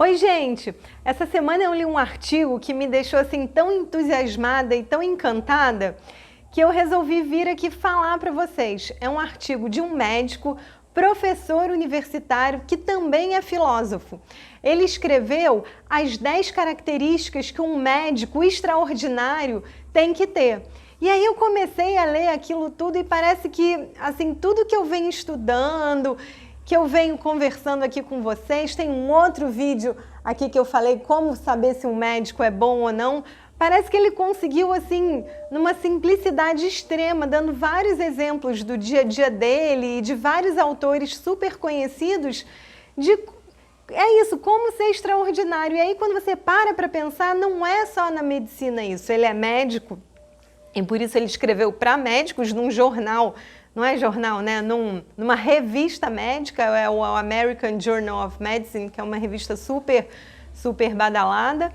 Oi, gente! Essa semana eu li um artigo que me deixou assim tão entusiasmada e tão encantada que eu resolvi vir aqui falar para vocês. É um artigo de um médico, professor universitário, que também é filósofo. Ele escreveu as 10 características que um médico extraordinário tem que ter. E aí eu comecei a ler aquilo tudo e parece que, assim, tudo que eu venho estudando, que eu venho conversando aqui com vocês, tem um outro vídeo aqui que eu falei como saber se um médico é bom ou não. Parece que ele conseguiu, assim, numa simplicidade extrema, dando vários exemplos do dia a dia dele e de vários autores super conhecidos de... É isso, como ser extraordinário. E aí quando você para pensar, não é só na medicina isso. Ele é médico e por isso ele escreveu para médicos num jornal, não é jornal, né? Numa revista médica, é o American Journal of Medicine, que é uma revista super badalada,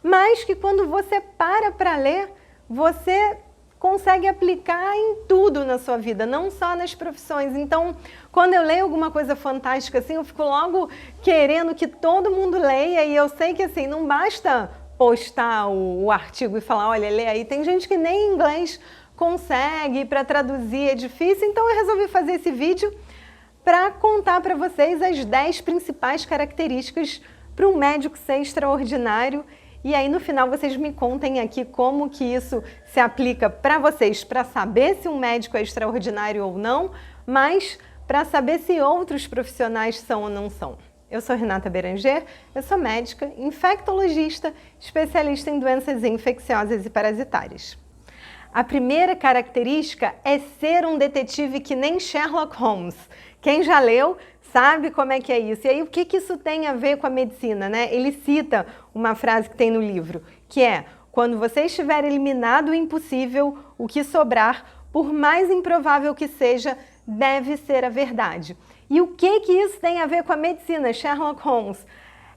mas que quando você para ler, você consegue aplicar em tudo na sua vida, não só nas profissões. Então, quando eu leio alguma coisa fantástica assim, eu fico logo querendo que todo mundo leia, e eu sei que assim, não basta postar o artigo e falar, olha, lê aí. Tem gente que nem em inglês consegue, para traduzir é difícil, então eu resolvi fazer esse vídeo para contar para vocês as 10 principais características para um médico ser extraordinário. E aí no final vocês me contem aqui como que isso se aplica para vocês, para saber se um médico é extraordinário ou não, mas para saber se outros profissionais são ou não são. Eu sou Renata Beranger, eu sou médica, infectologista, especialista em doenças infecciosas e parasitárias. A primeira característica é ser um detetive que nem Sherlock Holmes. Quem já leu sabe como é que é isso. E aí o que isso tem a ver com a medicina, né? Ele cita uma frase que tem no livro, que é: quando você estiver eliminado o impossível, o que sobrar, por mais improvável que seja, deve ser a verdade. E o que isso tem a ver com a medicina, Sherlock Holmes?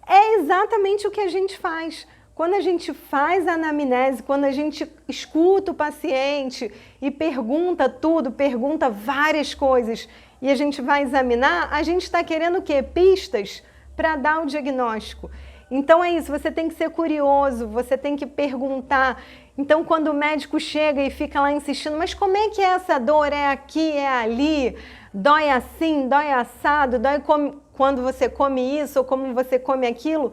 É exatamente o que a gente faz. Quando a gente faz a anamnese, quando a gente escuta o paciente e pergunta tudo, pergunta várias coisas e a gente vai examinar, a gente está querendo o quê? Pistas para dar o diagnóstico. Então é isso, você tem que ser curioso, você tem que perguntar. Então quando o médico chega e fica lá insistindo, mas como é que é essa dor? É aqui, é ali? Dói assim, dói assado, dói quando você come isso ou como você come aquilo?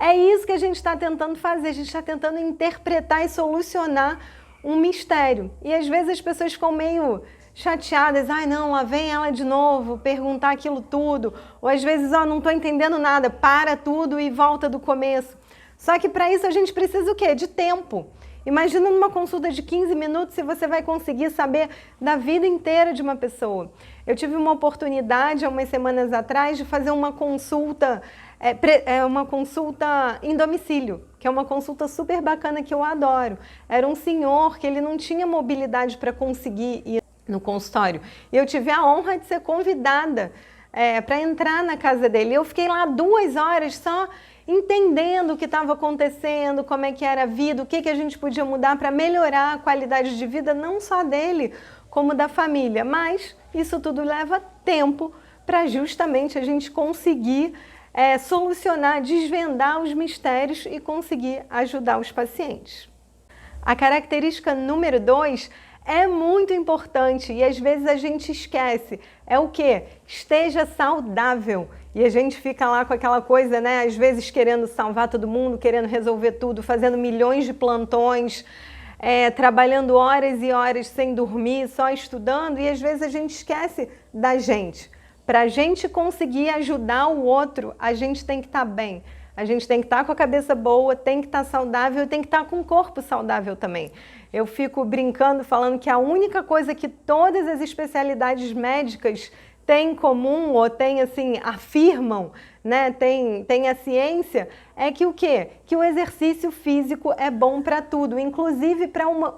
É isso que a gente está tentando fazer, a gente está tentando interpretar e solucionar um mistério. E às vezes as pessoas ficam meio chateadas, ai não, lá vem ela de novo perguntar aquilo tudo. Ou às vezes, ó, não estou entendendo nada, para tudo e volta do começo. Só que para isso a gente precisa o quê? De tempo. Imagina numa consulta de 15 minutos se você vai conseguir saber da vida inteira de uma pessoa. Eu tive uma oportunidade há umas semanas atrás de fazer uma consulta em domicílio, que é uma consulta super bacana que eu adoro. Era um senhor que ele não tinha mobilidade para conseguir ir no consultório. E eu tive a honra de ser convidada para entrar na casa dele. Eu fiquei lá 2 horas só entendendo o que estava acontecendo, como é que era a vida, o que a gente podia mudar para melhorar a qualidade de vida, não só dele, como da família. Mas isso tudo leva tempo para justamente a gente conseguir solucionar, desvendar os mistérios e conseguir ajudar os pacientes. A característica número 2 é muito importante e às vezes a gente esquece. É o quê? Esteja saudável. E a gente fica lá com aquela coisa, né? Às vezes querendo salvar todo mundo, querendo resolver tudo, fazendo milhões de plantões, trabalhando horas e horas sem dormir, só estudando, e às vezes a gente esquece da gente. Para a gente conseguir ajudar o outro, a gente tem que estar bem. A gente tem que estar com a cabeça boa, tem que estar saudável, tem que estar com o corpo saudável também. Eu fico brincando, falando que a única coisa que todas as especialidades médicas têm em comum, ou têm, assim, afirmam, né, tem a ciência, é que o quê? Que o exercício físico é bom para tudo, inclusive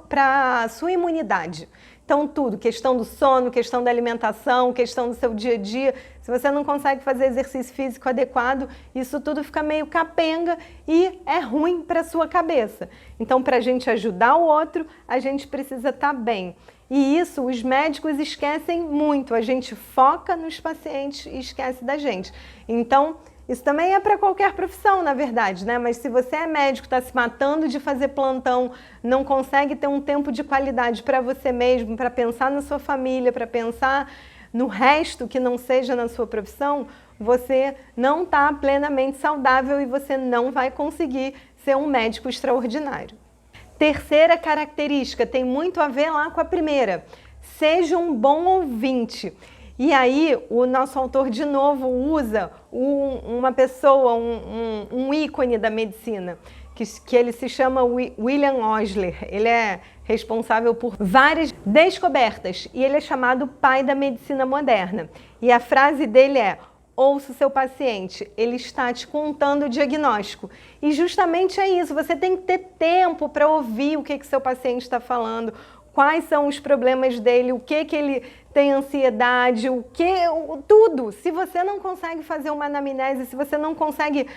para a sua imunidade. Então tudo, questão do sono, questão da alimentação, questão do seu dia a dia. Se você não consegue fazer exercício físico adequado, isso tudo fica meio capenga e é ruim para a sua cabeça. Então, para a gente ajudar o outro, a gente precisa estar bem. E isso os médicos esquecem muito. A gente foca nos pacientes e esquece da gente. Então, Isso também é para qualquer profissão, na verdade, né? Mas se você é médico, está se matando de fazer plantão, não consegue ter um tempo de qualidade para você mesmo, para pensar na sua família, para pensar no resto que não seja na sua profissão, você não está plenamente saudável e você não vai conseguir ser um médico extraordinário. Terceira característica, tem muito a ver lá com a primeira. Seja um bom ouvinte. E aí, o nosso autor, de novo, usa uma pessoa, um ícone da medicina, que ele se chama William Osler. Ele é responsável por várias descobertas e ele é chamado pai da medicina moderna. E a frase dele é: ouça o seu paciente, ele está te contando o diagnóstico. E justamente é isso, você tem que ter tempo para ouvir o que seu paciente está falando, quais são os problemas dele, o que ele tem ansiedade, tudo. Se você não consegue fazer uma anamnese, se você não consegue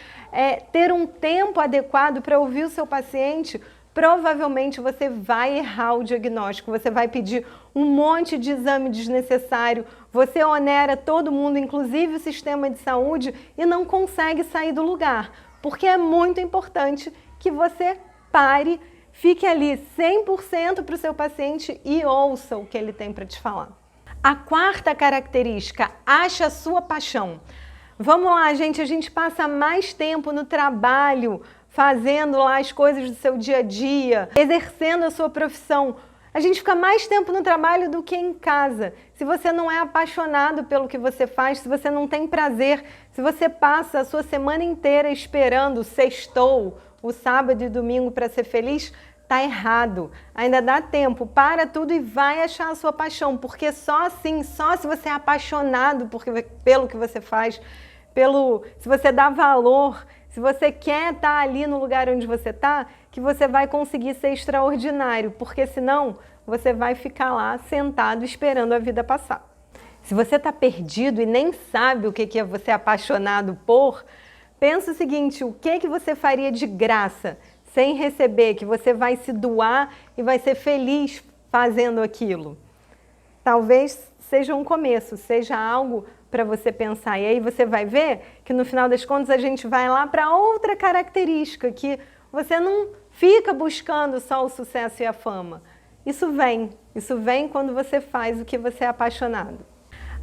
ter um tempo adequado para ouvir o seu paciente, provavelmente você vai errar o diagnóstico, você vai pedir um monte de exame desnecessário, você onera todo mundo, inclusive o sistema de saúde, e não consegue sair do lugar, porque é muito importante que você pare, fique ali 100% para o seu paciente e ouça o que ele tem para te falar. A quarta característica, ache a sua paixão. Vamos lá, gente, a gente passa mais tempo no trabalho, fazendo lá as coisas do seu dia a dia, exercendo a sua profissão. A gente fica mais tempo no trabalho do que em casa. Se você não é apaixonado pelo que você faz, se você não tem prazer, se você passa a sua semana inteira esperando o sextou, o sábado e domingo para ser feliz, tá errado. Ainda dá tempo, para tudo e vai achar a sua paixão, porque só assim, só se você é apaixonado pelo que você faz, se você dá valor, se você quer estar ali no lugar onde você está, que você vai conseguir ser extraordinário, porque senão você vai ficar lá sentado esperando a vida passar. Se você está perdido e nem sabe o que é você apaixonado por, pensa o seguinte, o que você faria de graça, sem receber, que você vai se doar e vai ser feliz fazendo aquilo? Talvez seja um começo, seja algo para você pensar. E aí você vai ver que no final das contas a gente vai lá para outra característica, que você não fica buscando só o sucesso e a fama. Isso vem quando você faz o que você é apaixonado.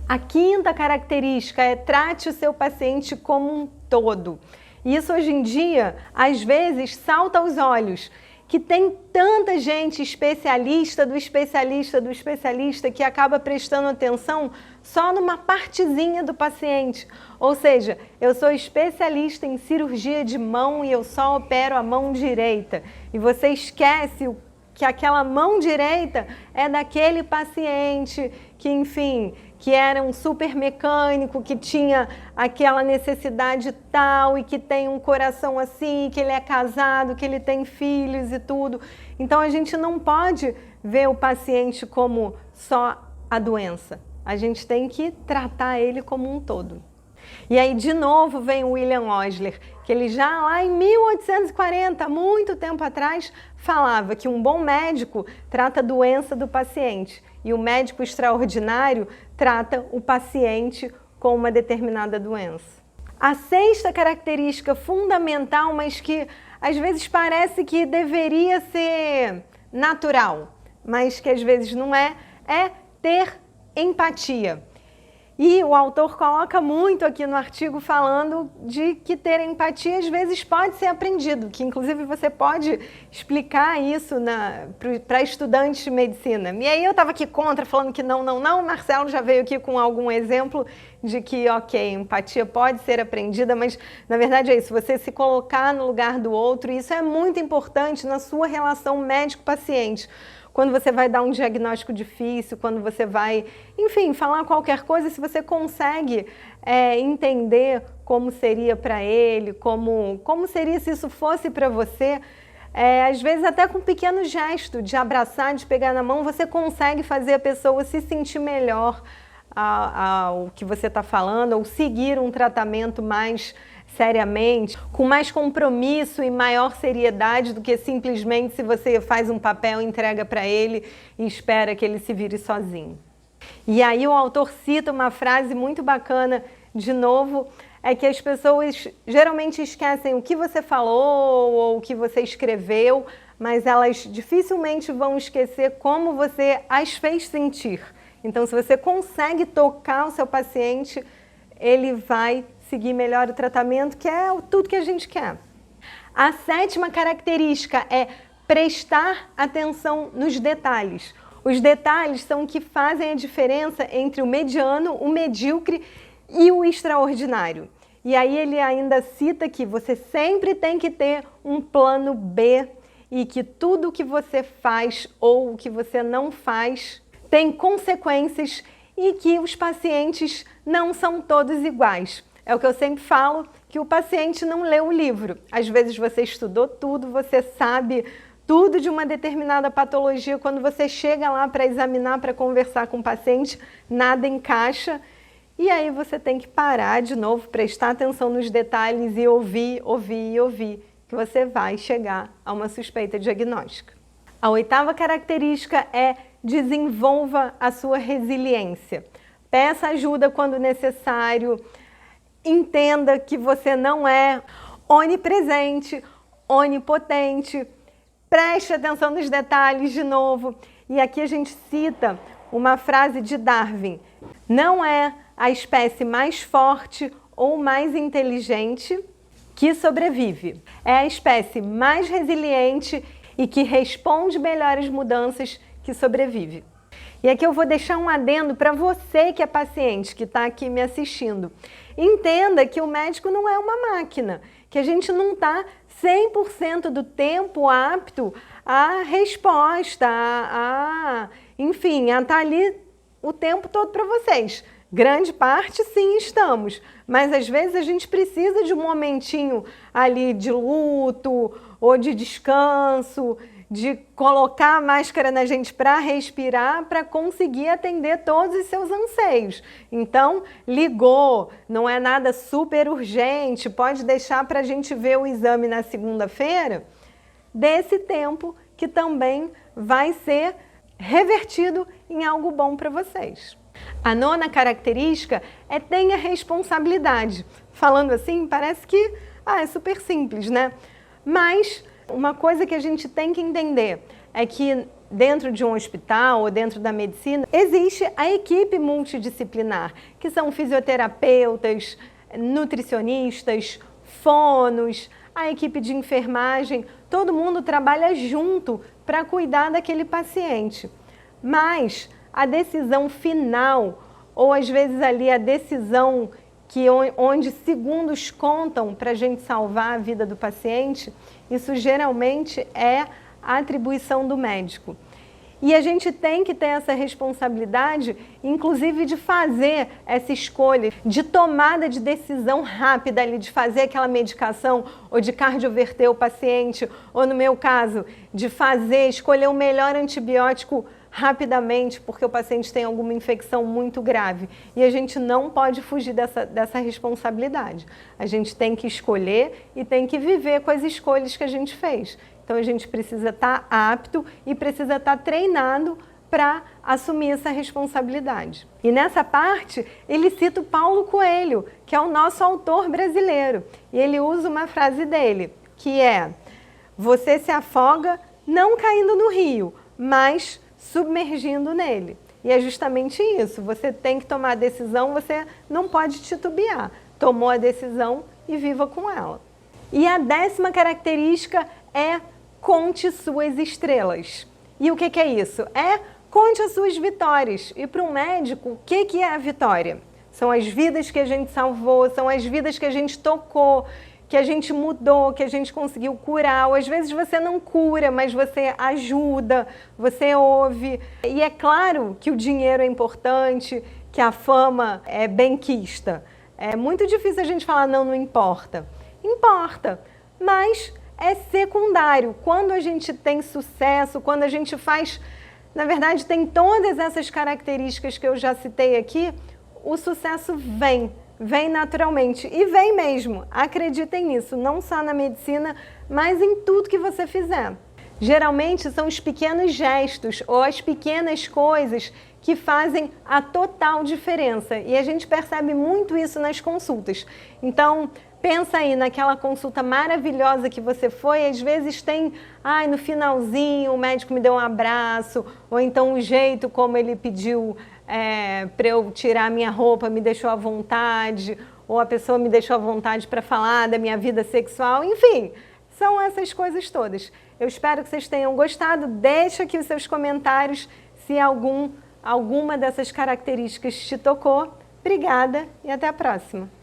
A quinta característica é trate o seu paciente como um todo. E isso hoje em dia, às vezes, salta aos olhos, que tem tanta gente especialista do especialista do especialista que acaba prestando atenção só numa partezinha do paciente. Ou seja, eu sou especialista em cirurgia de mão e eu só opero a mão direita. E você esquece que aquela mão direita é daquele paciente que, enfim, que era um super mecânico, que tinha aquela necessidade tal e que tem um coração assim, que ele é casado, que ele tem filhos e tudo. Então a gente não pode ver o paciente como só a doença. A gente tem que tratar ele como um todo. E aí, de novo, vem o William Osler, que ele já lá em 1840, muito tempo atrás, falava que um bom médico trata a doença do paciente e o médico extraordinário trata o paciente com uma determinada doença. A sexta característica fundamental, mas que às vezes parece que deveria ser natural, mas que às vezes não é ter empatia. E o autor coloca muito aqui no artigo falando de que ter empatia às vezes pode ser aprendido, que inclusive você pode explicar isso para estudantes de medicina. E aí eu estava aqui contra, falando que não, Marcelo já veio aqui com algum exemplo de que, ok, empatia pode ser aprendida, mas na verdade é isso, você se colocar no lugar do outro, e isso é muito importante na sua relação médico-paciente. Quando você vai dar um diagnóstico difícil, quando você vai, enfim, falar qualquer coisa, se você consegue entender como seria para ele, como seria se isso fosse para você, às vezes até com um pequeno gesto de abraçar, de pegar na mão, você consegue fazer a pessoa se sentir melhor ao que você está falando, ou seguir um tratamento mais seriamente, com mais compromisso e maior seriedade do que simplesmente se você faz um papel, entrega para ele e espera que ele se vire sozinho. E aí o autor cita uma frase muito bacana, de novo, é que as pessoas geralmente esquecem o que você falou ou o que você escreveu, mas elas dificilmente vão esquecer como você as fez sentir. Então, se você consegue tocar o seu paciente, ele vai seguir melhor o tratamento, que é tudo que a gente quer. A 7ª característica é prestar atenção nos detalhes. Os detalhes são o que fazem a diferença entre o mediano, o medíocre e o extraordinário. E aí ele ainda cita que você sempre tem que ter um plano B e que tudo o que você faz ou o que você não faz tem consequências e que os pacientes não são todos iguais. É o que eu sempre falo, que o paciente não lê o livro. Às vezes você estudou tudo, você sabe tudo de uma determinada patologia, quando você chega lá para examinar, para conversar com o paciente, nada encaixa. E aí você tem que parar de novo, prestar atenção nos detalhes e ouvir, que você vai chegar a uma suspeita diagnóstica. A 8ª característica é desenvolva a sua resiliência. Peça ajuda quando necessário, entenda que você não é onipresente, onipotente, preste atenção nos detalhes de novo. E aqui a gente cita uma frase de Darwin: não é a espécie mais forte ou mais inteligente que sobrevive. É a espécie mais resiliente e que responde melhor às mudanças que sobrevive. E aqui eu vou deixar um adendo para você que é paciente, que está aqui me assistindo. Entenda que o médico não é uma máquina, que a gente não está 100% do tempo apto à resposta, enfim, a estar ali o tempo todo para vocês. Grande parte, sim, estamos, mas às vezes a gente precisa de um momentinho ali de luto ou de descanso, de colocar a máscara na gente para respirar, para conseguir atender todos os seus anseios. Então, ligou, não é nada super urgente, pode deixar para a gente ver o exame na segunda-feira, desse tempo que também vai ser revertido em algo bom para vocês. A 9ª característica é tenha responsabilidade. Falando assim, parece que é super simples, né? Mas uma coisa que a gente tem que entender é que dentro de um hospital ou dentro da medicina existe a equipe multidisciplinar, que são fisioterapeutas, nutricionistas, fonos, a equipe de enfermagem, todo mundo trabalha junto para cuidar daquele paciente. Mas a decisão final, ou às vezes ali a decisão onde segundos contam para a gente salvar a vida do paciente, isso geralmente é a atribuição do médico. E a gente tem que ter essa responsabilidade, inclusive de fazer essa escolha, de tomada de decisão rápida ali, de fazer aquela medicação, ou de cardioverter o paciente, ou no meu caso, de escolher o melhor antibiótico rapidamente, porque o paciente tem alguma infecção muito grave. E a gente não pode fugir dessa responsabilidade. A gente tem que escolher e tem que viver com as escolhas que a gente fez. Então a gente precisa estar apto e precisa estar treinado para assumir essa responsabilidade. E nessa parte, ele cita o Paulo Coelho, que é o nosso autor brasileiro. E ele usa uma frase dele, que é: você se afoga não caindo no rio, mas submergindo nele. E é justamente isso, você tem que tomar a decisão, você não pode titubear. Tomou a decisão e viva com ela. E a 10ª característica é conte suas estrelas. E o que é isso? É conte as suas vitórias. E para um médico, o que é a vitória? São as vidas que a gente salvou, são as vidas que a gente tocou, que a gente mudou, que a gente conseguiu curar. Ou às vezes você não cura, mas você ajuda, você ouve. E é claro que o dinheiro é importante, que a fama é benquista. É muito difícil a gente falar não importa. Importa, mas é secundário. Quando a gente tem sucesso, quando a gente faz, na verdade tem todas essas características que eu já citei aqui, o sucesso vem naturalmente. E vem mesmo, acreditem nisso, não só na medicina, mas em tudo que você fizer. Geralmente são os pequenos gestos ou as pequenas coisas que fazem a total diferença. E a gente percebe muito isso nas consultas. Então, pensa aí naquela consulta maravilhosa que você foi, às vezes tem, no finalzinho o médico me deu um abraço, ou então o jeito como ele pediu para eu tirar a minha roupa me deixou à vontade, ou a pessoa me deixou à vontade para falar da minha vida sexual, enfim, são essas coisas todas. Eu espero que vocês tenham gostado, deixa aqui os seus comentários se alguma dessas características te tocou. Obrigada e até a próxima!